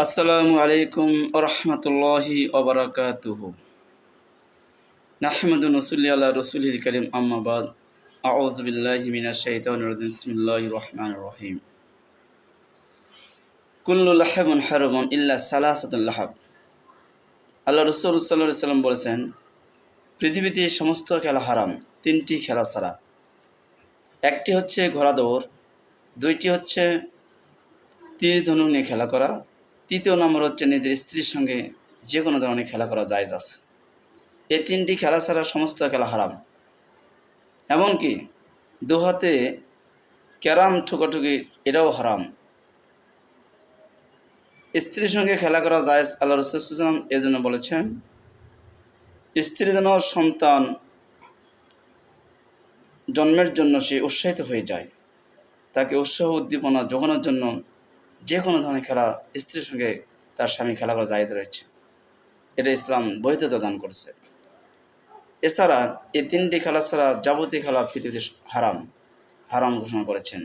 আসসালামু আলাইকুম ওরহমতুল্লাহি ওবরাকাতুহু নাহমাদু নসল্লি আলা রসুলিল করিম আম্মা বাদ আউযু বিল্লাহি মিনাশ শাইতানির রাজিম বিসমিল্লাহির রহমানির রহিম কুল্লু লাহবুন হারামুন ইল্লা সালাসাতুল লাহাব। আল্লাহ রাসূল সাল্লাল্লাহু আলাইহি সাল্লাম বলেছেন, পৃথিবীতে সমস্ত খেলা হারাম তিনটি খেলা ছাড়া। একটি হচ্ছে ঘোড়া দৌড়, দুইটি হচ্ছে তীর ধনুক নিয়ে খেলা করা, তৃতীয় নম্বর হচ্ছে নিজের স্ত্রীর সঙ্গে যে কোনো ধরনের খেলা করা জায়েজ আছে। এই তিনটি খেলা ছাড়া সমস্ত খেলা হারাম। এমনকি দুহাতে ক্যারাম ঠোকাঠুকি এটাও হারাম। স্ত্রীর সঙ্গে খেলা করা জায়েজ। আল্লাহ রাসূল সাল্লাল্লাহু আলাইহি ওয়াসাল্লাম এজন্য বলেছেন, স্ত্রী যেন সন্তান জন্মের জন্য সে উৎসাহিত হয়ে যায়, তাকে উৎসাহ উদ্দীপনা যোগানোর জন্য যে কোনো ধরনের খেলা স্ত্রীর সঙ্গে তার স্বামী খেলা করা জায়েজ রয়েছে। এটা ইসলাম বৈধতা দান করেছে। এছাড়া এই তিনটি খেলা ছাড়া যাবতীয় খেলা পৃথিবীতে হারাম ঘোষণা করেছেন।